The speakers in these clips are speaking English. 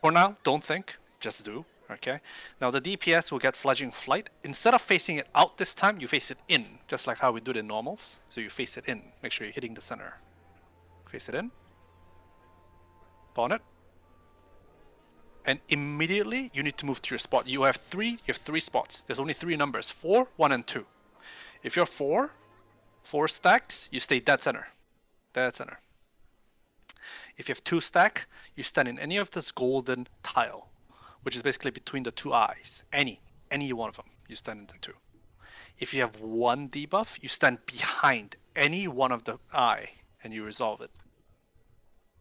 For now, don't think. Just do. Okay. Now the DPS will get Fledging Flight. Instead of facing it out this time, you face it in, just like how we do it in normals. So you face it in. Make sure you're hitting the center. Face it in. Pawn it. And immediately you need to move to your spot. You have three spots. There's only 3 numbers: 4, 1, and 2. If you're 4 stacks, you stay dead center. Dead center. If you have 2 stack, you stand in any of this golden tile, which is basically between the 2 eyes. Any one of them, you stand in the 2. If you have 1 debuff, you stand behind any one of the eye and you resolve it.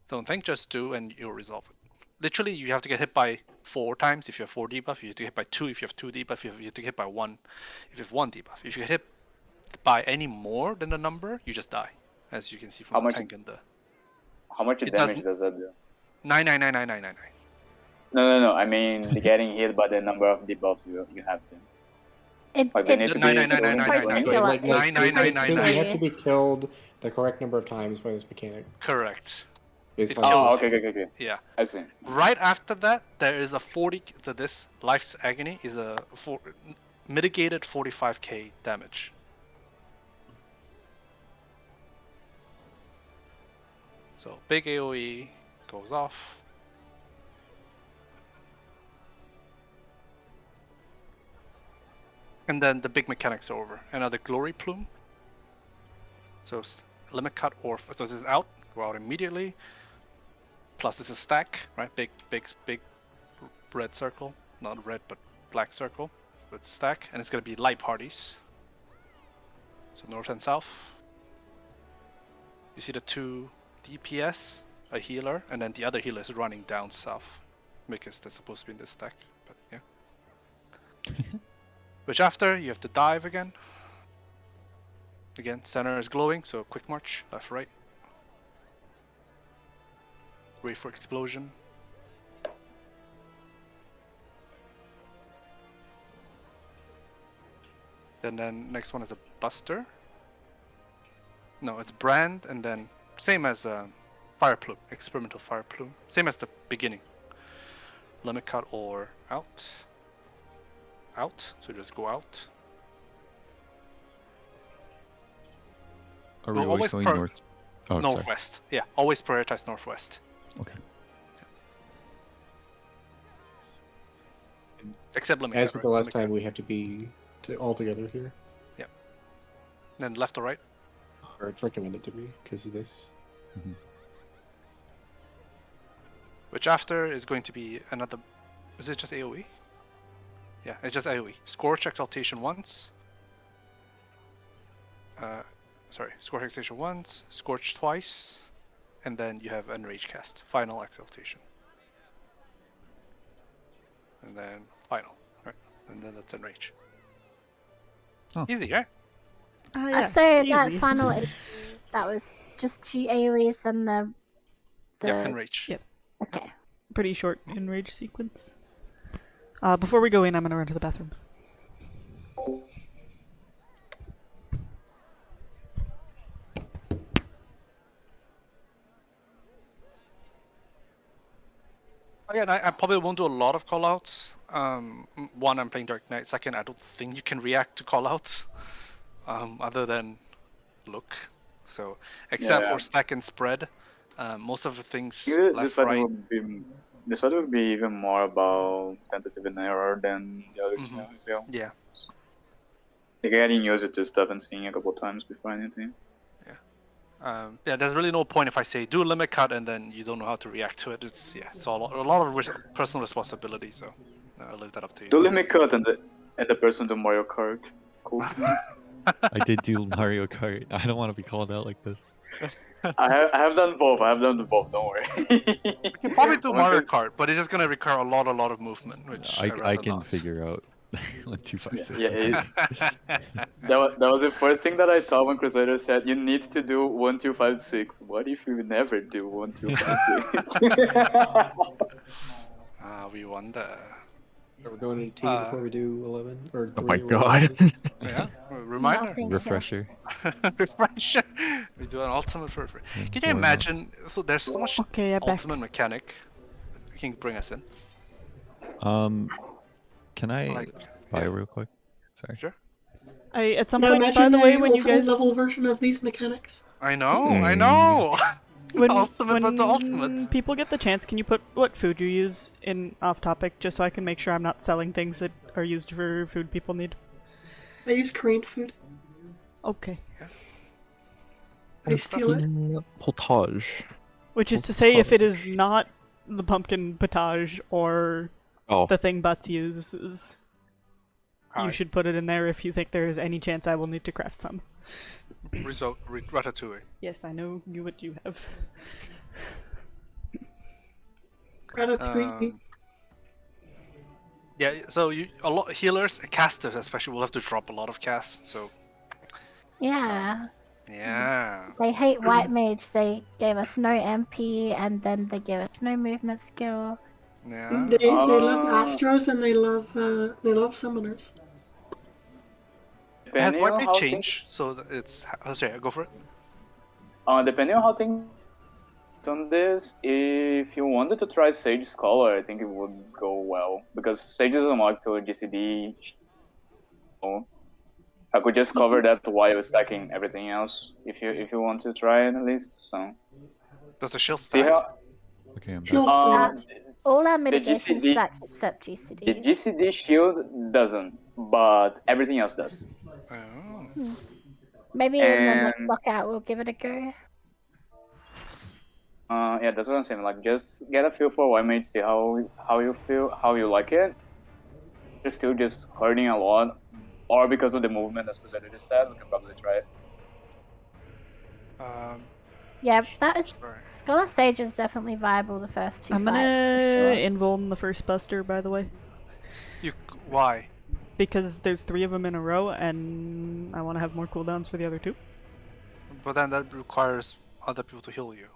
Don't think, just do, and you'll resolve it. Literally, you have to get hit by 4 times if you have 4 debuff. You have to get hit by 2 if you have 2 debuff. You have to get hit by 1 if you have 1 debuff. If you get hit by any more than the number, you just die. As you can see from the tank in the... How much damage does that do? 9999999. No. I mean, getting hit by the number of debuffs you have to. Like they need to be like 999. You have to be killed the correct number of times by this mechanic. Correct. Oh, okay. Yeah. I see. Right after that, there is a 40. This Life's Agony is a mitigated 45k damage. So big AoE goes off. And then the big mechanics are over. Another Glory Plume. So limit cut or so this is out. Go out immediately. Plus this is stack, right? Big red circle. Not red, but black circle. With stack. And it's going to be light parties. So north and south. You see the 2 DPS, a healer, and then the other healer is running down south. Because they're supposed to be in this stack. But yeah. Which after, you have to dive again. Again, center is glowing, so quick march, left, right. Wait for explosion. And then next one is a buster. No, it's brand, and then same as fire plume, experimental fire plume. Same as the beginning. Limit cut or out. Out, so just go out. Are we always going north? Oh, northwest. Sorry. Yeah, always prioritize northwest. Okay. Except limit As cut, with the last time, we have to be all together here. Yeah. Then left or right? Or it's recommended to be because of this. Mm-hmm. Which after is going to be another... Is it just AoE? Yeah, it's just AoE. Scorch Exaltation once. Scorch Exaltation once, Scorch twice, and then you have Enrage cast. Final Exaltation. And then final. Right? And then that's Enrage. Oh. Easy, right? Yes, so easy. That final, that was just 2 AoEs and the... Yeah, Enrage. Yep. Okay. Pretty short Enrage sequence. Before we go in, I'm gonna run to the bathroom. Again, I probably won't do a lot of callouts. One, I'm playing Dark Knight. Second, I don't think you can react to callouts, other than look. So, except for stack and spread, most of the things left, right. This one would be even more about tentative and error than the other two, I feel. Yeah. Like getting used to stuff and seeing a couple times before anything. Yeah, there's really no point if I say do a limit cut and then you don't know how to react to it. It's a lot of personal responsibility. So I'll leave that up to you. Do limit cut and the person do Mario Kart. Cool. I did do Mario Kart. I don't want to be called out like this. I have done both. Don't worry. You can probably do Mario Kart, but it's just gonna require a lot of movement, which I can figure out. 1, 2, 5, 6. That was the first thing that I thought when Crusader said you need to do 1, 2, 5, 6. What if you never do 1, 2, 5, 6? We wonder. Are we going into T before we do 11 or 3? Oh my god! Yeah, reminder. Refresher. Refresher. We do an ultimate for free. Can you imagine? So there's so much ultimate mechanic. You can bring us in. Can I Like, buy yeah. real quick? Sorry. Sure. At some Now point, by imagine the way, a when you ultimate guys level version of these mechanics. I know. when, Ultimate, but the ultimate. when people get the chance, can you put what food you use in off topic, just so I can make sure I'm not selling things that are used for food people need? I use Korean food. Okay. I steal it. Potage. Which is to say, if it is not the pumpkin potage or the thing Butts uses, you Alright. should put it in there if you think there is any chance I will need to craft some. Ratatouille. Yes, I know what you have. Ratatouille. Yeah, so a lot healers, casters especially, will have to drop a lot of casts. So Yeah. yeah, They hate white mage. They gave us no MP, and then they gave us no movement skill. yeah. They love Astros and they love summoners. Has Depending white on mage how changed? So it's sorry, go for it. Depending on how things on this, if you wanted to try Sage Scholar, I think it would go well because Sage is unlocked to GCD. So I could just cover that while stacking everything else. If you want to try it at least. So Does the shield see stack? how Okay, I'm back. Shield stacked. All our mitigation GCD stacks except the GCD. GCD shield doesn't, but everything else does. Oh. Maybe in the next And- lockout we'll give it a go. Yeah, that's what I'm saying. Like, just get a feel for YMH, see how you feel, how you like it. You're still just hurting a lot, or because of the movement, as Crusader just said, we can probably try it. Yeah, that is Sorry. Scholar Sage is definitely viable the first two I'm fights. gonna for sure. invuln the first buster, by the way, Why? because there's 3 of them in a row, and I want to have more cooldowns for the other 2. But then that requires other people to heal you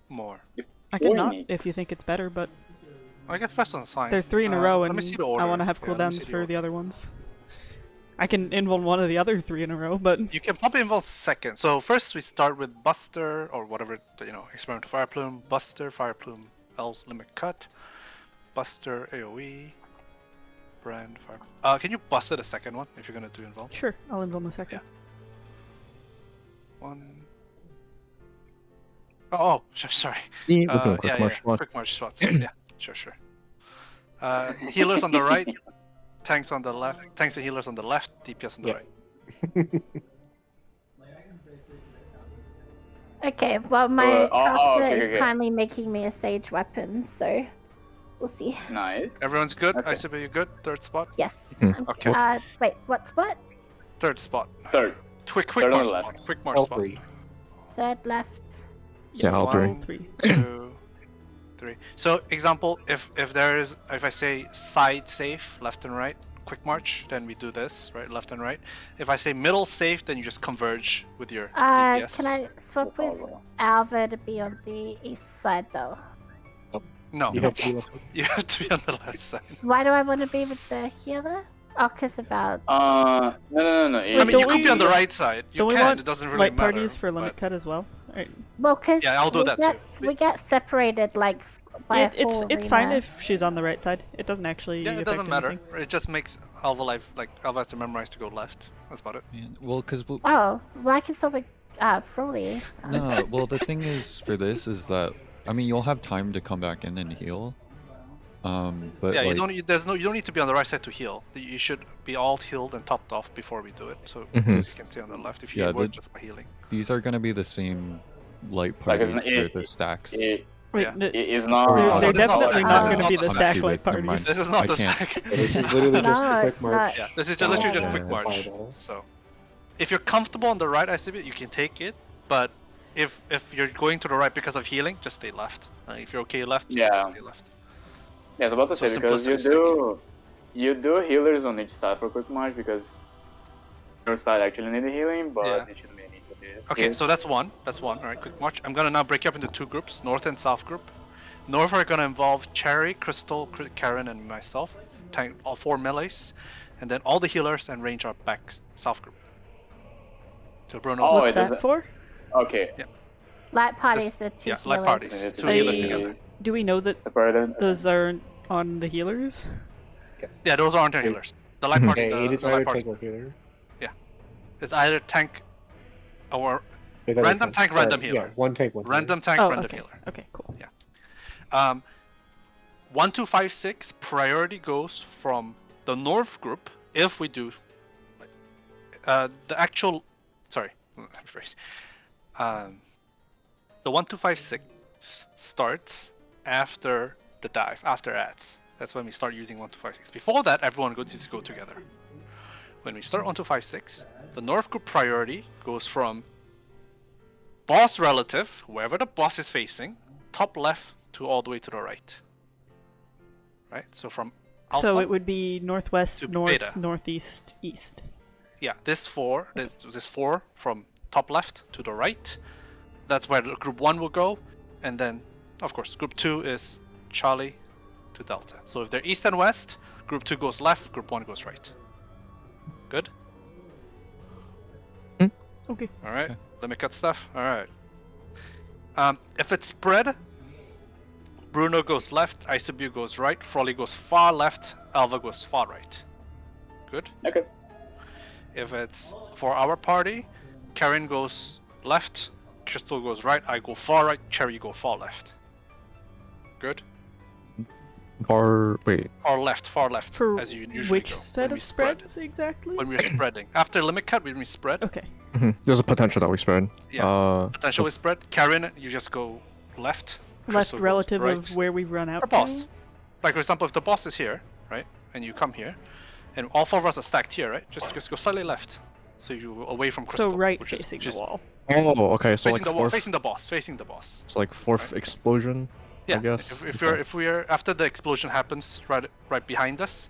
more. I can Or not needs. if you think it's better, but I guess first one's fine. there's 3 in a row, Let and me see the order. I want to have Yeah, let me cooldowns see for order. the other ones. I can invuln one of the other 3 in a row, but You can probably involve second. So first we start with Buster or whatever, Experimental Fire Plume, Buster, Fire Plume, L's Limit Cut, Buster, AoE, Brand, Fire. Can you Buster the second one if you're gonna do involve? sure, I'll invuln the second. One. Oh, sure, sorry. We'll do a quick yeah, march yeah, spot. quick march spots. Yeah, sure. Healers on the right, tanks on the left, tanks and healers on the left, DPS on the Yep. right. Okay, well my crafter okay, is okay. kindly making me a sage weapon, so we'll see. Nice. Everyone's good? Okay. I see you good? Third spot? Yes. Okay. Wait, what spot? Third spot. Third. Quick Third on march the spot. left. Quick march All spot. 3. Third left. Yeah, So I'll do it. one, 3. 2, 3. So example, if I say side safe, left and right, quick march, then we do this, right, left and right. If I say middle safe, then you just converge with your DPS. Can I swap with Alva to be on the east side though? No, You have to do that. you have to be on the left side. Why do I want to be with the healer? Oh, cause about No. I mean, don't you could be on the we- right side. You Don't we can. want It doesn't really light matter. parties for limit but- cut as well? Right. well, cause Yeah, I'll do that too. We get separated like by a It's full fine arena. if she's on the right side. It doesn't actually. Yeah, it affect doesn't matter. anything. It just makes Alva life Alva has to memorize to go left. That's about it. Man, well, because Oh, well I can swap with Froly. no, well, the thing is for this is that I mean you'll have time to come back in and heal. But Yeah, like, you don't need to be on the right side to heal. You should be all healed and topped off before we do it. So you can stay on the left if you Yeah, work the- just by healing. these are gonna be the same light Like, parties it's for the stacks. It Wait, Yeah. is not. they're, no, they're this is not definitely the- not this is going to be not the the- stack stupid, light never parties. mind. This is not I the can't. stack. Yeah, this is literally just No, a quick it's march. not. Yeah, this is literally just yeah, quick yeah. march. Fireball. So, if you're comfortable on the right ICB, you can take it. But if you're going to the right because of healing, just stay left. If you're okay left, just Yeah. stay left. Yeah, I was about to So say because you do healers on each side for quick march because your side actually need the healing, but Yeah. it shouldn't be any for the Okay, so that's one. That's one. All right, quick march. I'm gonna now break you up into 2 groups, North and South group. North are gonna involve Cherry, Crystal, Karen, and myself. Tank all 4 melees, and then all the healers and range are back South group. So Bruno. What's it doesn't- that for? Okay. Light parties are two yeah, healers. light parties. So you need to 2 be- healers together. Do we know that separated. those aren't on the healers? Yeah, those aren't healers. The light party. Yeah, it is the either light party. tank or healer. It's either tank or Yeah, that makes random sense. tank, Sorry, random healer. Yeah, one tank, one healer. Random tank, Oh, random okay. healer. Okay, cool. 1256 priority goes from the North group if we do the actual. Sorry, let me rephrase. The 1256 starts after the dive, after ads. That's when we start using 1256. Before that, everyone just go together. When we start 1256, the North group priority goes from boss relative, wherever the boss is facing, top left to all the way to the right. Right? So from alpha. So it would be northwest, to north, beta. northeast, east. Yeah, this four from top left to the right. That's where the group 1 will go. And then, of course, group 2 is Charlie to Delta. So if they're east and west, group 2 goes left, group 1 goes right. Good? Okay. Alright, let me cut stuff. Alright. If it's spread, Bruno goes left, Isobu goes right, Frolly goes far left, Alva goes far right. Good? Okay. If it's for our party, Karen goes left, Crystal goes right, I go far right, Cherry go far left. Good? Far Far left, For as you usually which go. set when of we spread. spreads exactly? When we're spreading. After limit cut, when we spread, Okay. There's a potential that we spread. yeah, potentially spread. Karen, you just go left. Left Crystal goes relative right. of where we've run out Or boss. to? Like, for example, if the boss is here, right, and you come here, and all 4 of us are stacked here, right, just go slightly left. So you go away from Crystal. So right which is facing just the wall. Oh, okay. So Facing like the wall, fourth, facing the boss, facing the boss. so like fourth explosion. Yeah, I guess. if we're after the explosion happens right behind us,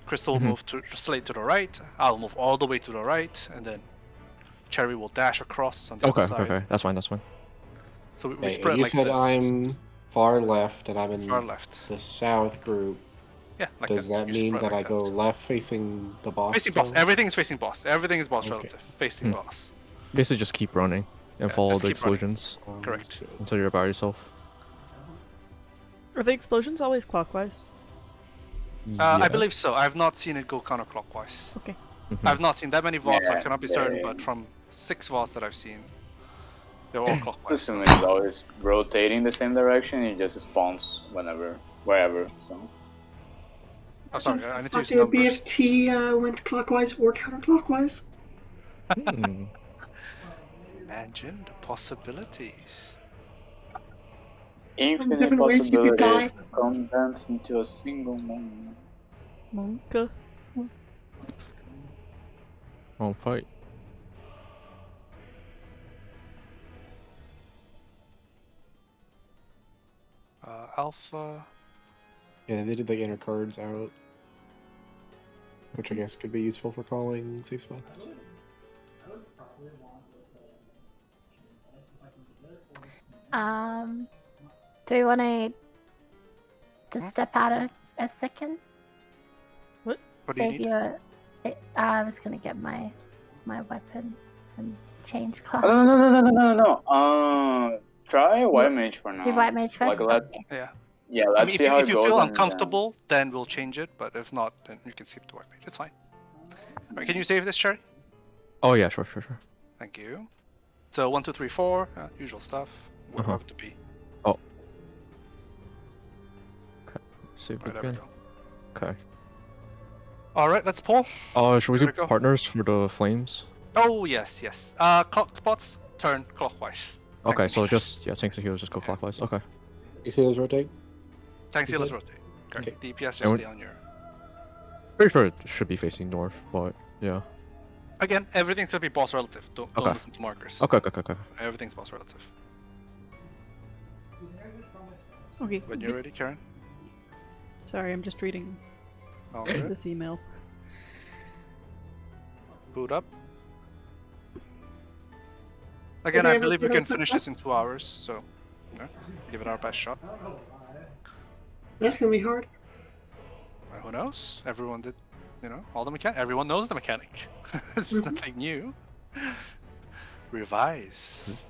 Crystal will move to straight to the right. I'll move all the way to the right, and then Cherry will dash across on the Okay, other side. okay, that's fine, that's fine. So we Okay, spread you like said this. I'm far left and I'm in Far left. the south group. Yeah, like Does that You mean spread that like I go left facing the boss? facing boss? still? Everything is facing boss. Everything is boss Okay. relative. Facing boss. Basically, just keep running and Yeah, follow just the keep running. explosions Correct. until you're by yourself. Are the explosions always clockwise? I Yeah. believe so. I've not seen it go counterclockwise. Okay. I've not seen that many vaults, so I Yeah, cannot be certain, but from 6 vaults that I've seen, they're all clockwise. Assuming it's always rotating the same direction, it just spawns wherever. So Oh, sorry, I need to use Fuck, it would be numbers. if T went clockwise or counterclockwise. Hmm. Imagine the possibilities. infinite different ways you could possibilities die. condensed into a single moment. Monka. Won't fight. Alpha. Yeah, they did the inner cards out, which I guess could be useful for calling safe spots. Do we want to just step out a second? What do you Save need? your. I was gonna get my weapon and change class. Oh, no. Try white mage for now. Do white mage first. Like, Okay. Yeah. Yeah, I let's mean, see how if it you goes. feel and, uncomfortable, then we'll change it. But if not, then you can skip the white mage. It's fine. Alright, can you save this, Cherry? Oh yeah, sure. Thank you. So 1, 2, 3, 4, usual stuff. Where Uh-huh. have to be? Save Right, there we again. go. Okay. All right, let's pull. Should we Here do we go. partners for the flames? Oh yes. Clock spots turn clockwise. Okay, Thanks, so Amish. just tanks and healers just go clockwise. Okay. You see those rotate? Tank you healers said? rotate. Correct. Okay. DPS just And stay on your. Pretty sure it should be facing north, but yeah. Again, everything's gonna be boss relative. Don't Okay. listen to markers. Okay. Everything's boss relative. Okay. When you're ready, Karen. Sorry, I'm just reading All good. this email. Boot up. Again, Okay, I I'm believe we just can gonna- finish this in 2 hours, so give it our best shot. That's gonna be hard. Who knows? Everyone did, all the mechanic. Everyone knows the mechanic. This is nothing new. Revise.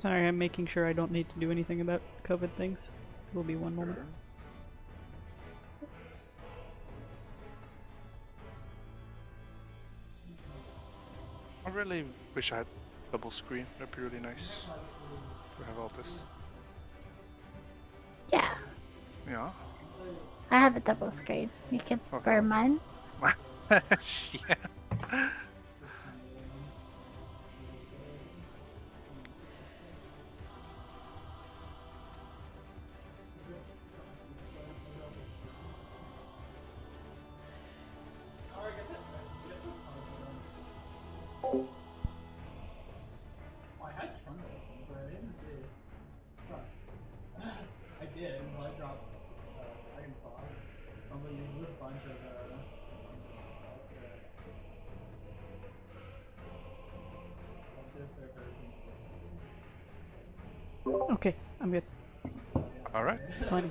Sorry, I'm making sure I don't need to do anything about COVID things. It will be one moment. I really wish I had double screen. That'd be really nice to have all this. Yeah, Yeah. I have a double screen. You can Okay. borrow mine. Yeah. Okay, I'm good. All right. Fine.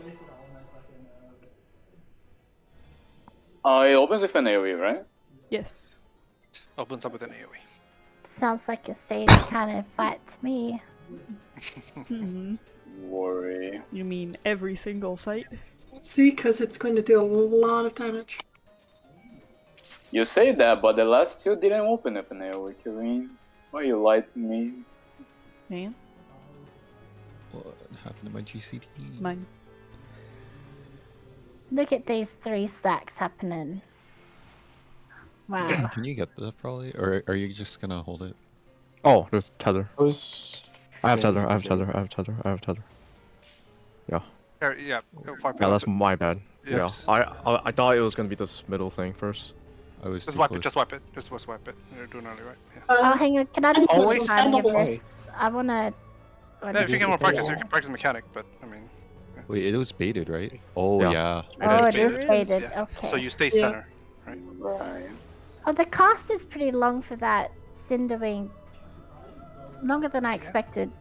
It opens with an AoE, right? Yes. Opens up with an AoE. Sounds like a sage kind of fight to me. Worry. You mean every single fight? See, because it's going to do a lot of damage. You say that, but the last two didn't open with an AoE, Kerine. Why you lied to me? Man, What happened to my GCT? mine. Look at these 3 stacks happening. Wow. Can you get that probably, or are you just gonna hold it? Oh, there's tether. I was. I have Yeah, tether. I have something. tether. I have tether. I have tether. Yeah. Yeah. Wipe it Yeah, out. that's my bad. Yeah. Yes. I thought it was gonna be this middle thing first. I was Just too wipe close. it. Just wipe it. Just wipe it. You're doing early, right? Yeah. Oh, hang on. Can I just Always keep timing of sandals. this? I wanna. Yeah, if you get more practice, you can practice mechanic. But I mean, Wait, it was baited, right? Oh Yeah. yeah. Oh, it is is baited. baited. Yeah. Okay. so you stay Yeah. center. Right. Oh, the cast is pretty long for that Cinderwing. Longer than I expected.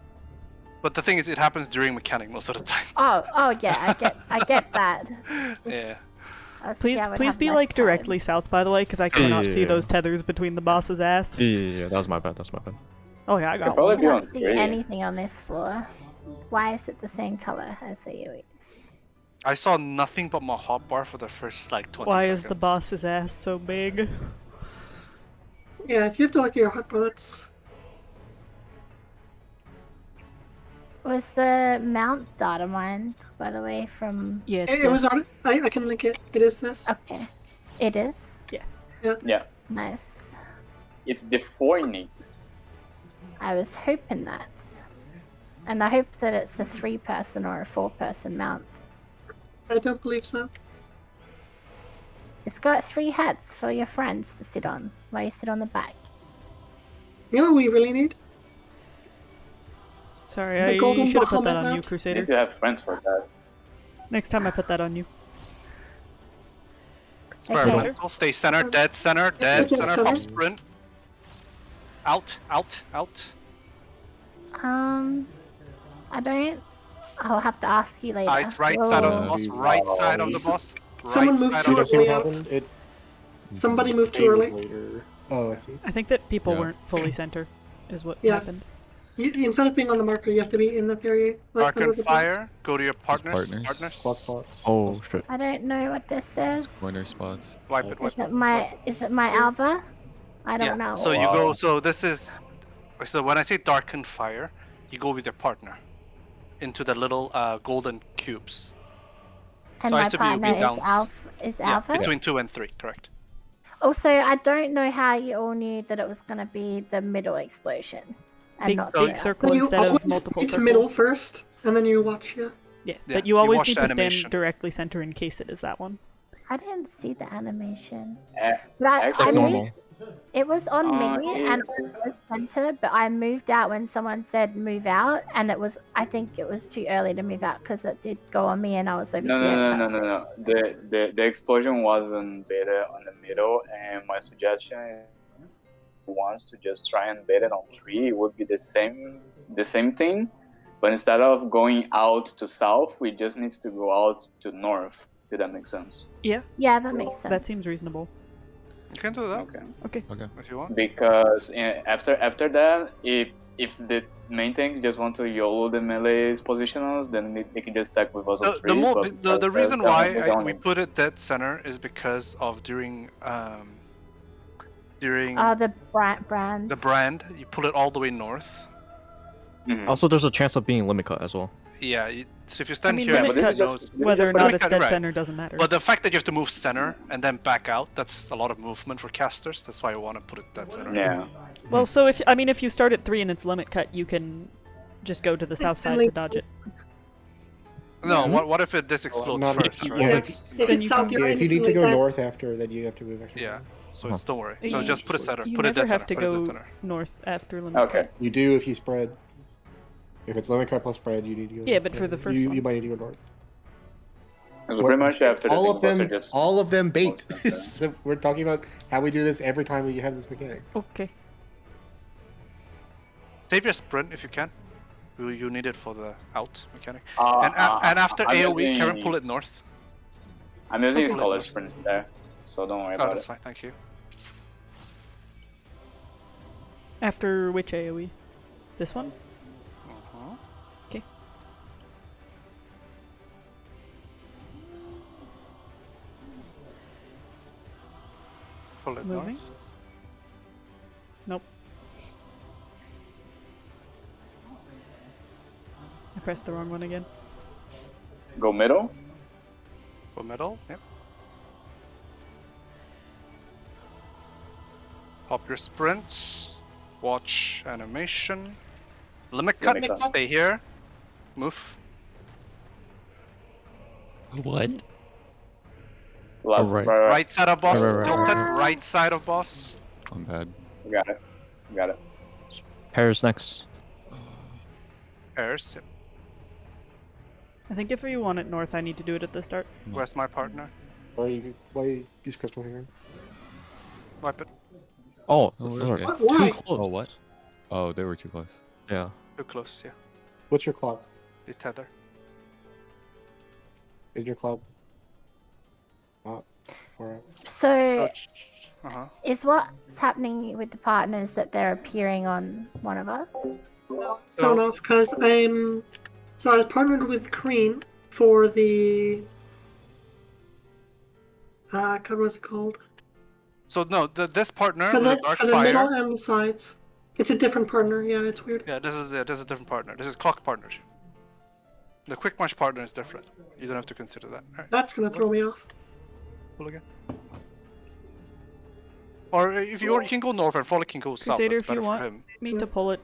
But the thing is, it happens during mechanic most of the time. Oh yeah, I get that. Yeah. I was Please, thinking I would please have be less like time. directly south, by the way, because I cannot see Yeah. those tethers between the boss's ass. Yeah, that was my bad. That's my bad. Oh yeah, I Could got probably one. be I on don't see 3. anything on this floor. Why is it the same color as the UEs? I saw nothing but my hotbar for the first like 20 Why seconds. is the boss's ass so big? Yeah, if you have to look at your hotbar, that's. Was the mount data mined, by the way, from... Yeah, it's It was this. on. I can link it. It is this. Okay. It is? Yeah. Nice. It's the Phoenix. I was hoping that. And I hope that it's a 3-person or a 4-person mount. I don't believe so. It's got 3 heads for your friends to sit on, while you sit on the back. You know what we really need? Sorry, The I golden should have put that Bahamut on you, mount? You need Crusader. to have friends for that. Next time I put that on you. Experimental. Stay center. Dead center. Dead Dead center. center. Up sprint. Out. Out. Out. I don't... I'll have to ask you later. Right side of the Whoa. boss. Right side of the S- boss. Someone Right moved side too of the You early see what out. happened? It Somebody moved too Day was early. later. Oh, I see. I think that people Yeah. weren't fully center, is what Yeah. happened. Instead of being on the marker, you have to be in the area. Like, Dark under and the box. fire. Go to your partners. partners. Partners. Spot spots. Oh shit. I don't know what this is. Corner spots. Wipe it. Wipe Is it. it my Alva? I don't know. So you go. So this is. So when I say darken fire, you go with your partner into the little golden cubes. And so I my assume you'll be partner down. is Yeah, Alpha? between 2 and 3, correct? Also, I don't know how you all knew that it was going to be the middle explosion. And Big, not big the circle So you instead of always multiple hit circles. middle first, and then you watch. Yeah. Yeah, Yeah, but you you always watch need the to stand animation. directly center in case it is that one. I didn't see the animation. Eh, But I Actually, normal. moved, it was on middle yeah. and it was center, but I moved out when someone said move out, and I think it was too early to move out because it did go on me and I was over No, here. no, no, no, That's no, it. no. The explosion wasn't beta on the middle, and my suggestion is wants to just try and bait it on 3. It would be the same thing, but instead of going out to south, we just need to go out to north. Did that make sense? Yeah, Yeah, that makes sense. that seems reasonable. You can do that Okay. Okay. Okay. if you want. Because after that, if if the main tank just want to YOLO the melee's positionals, then they can just stack with us on trees. The reason why we put it dead center is because of during the brand. the brand, you pull it all the way north. Also, there's a chance of being limit cut as well. Yeah, so if you I stand mean, here, limit cut, whether or not it's dead center doesn't matter. But the fact that you have to move center and then back out, that's a lot of movement for casters. That's why I want to put it dead center. Yeah. Well, so if you start at 3 and it's limit cut, you can just go to the south side to dodge it. No, what if this explodes Not first? if, Right? yeah, If it's south, you're if you need to instantly go dead. north after, then you have to move extra. Yeah, so it's, don't worry. So just put it center. You Put it never dead have center. to Put it go dead center. north after limit Okay. cut. You do if you spread. If it's limit cut plus spread, you need to go. Yeah, north. but for the first you one. might need to go north. So pretty much after the all of thing, them, just all of them bait. So we're talking about how we do this every time we have this mechanic. Okay. Save your sprint if you can. You need it for the out mechanic. and And after AoE, Karen, pull it north. I'm using Pull it scholar north. sprints there, so don't worry Oh, about that's it. fine. Thank you. After which AoE? This one? Okay. Pull it Moving. north. Nope. I pressed the wrong one again. Go middle. Go middle. Yep. Pop your sprints. Watch animation. Limit cut. Limit cut. Stay here. Move. What? Left, right. Right side of boss. Right. Tilted. Right side of boss. I'm bad. Got it. Got it. Paris next. Pairs. Yep. I think if you want it north, I need to do it at the start. Where's my partner? Or you why use crystal here? Wipe it. Oh, Oh, those are okay. Why? too close. Oh, what? Oh, they were too close. Yeah. Too close. Yeah. What's your clock? The tether. Is your clock? Or So Uh-huh. is what's happening with the partners that they're appearing on one of us? It's not enough because I was partnered with Kerine for the. God, what's it called? So no, this partner For with the the dark for the fire. middle and the sides. It's a different partner. Yeah, it's weird. Yeah, this is a different partner. This is clock partner. The quick march partner is different. You don't have to consider that. All right, That's gonna throw me off. pull again. Or if you want, you can go north and Frolic can go south. Crusader, That's if you better for want him. me to pull it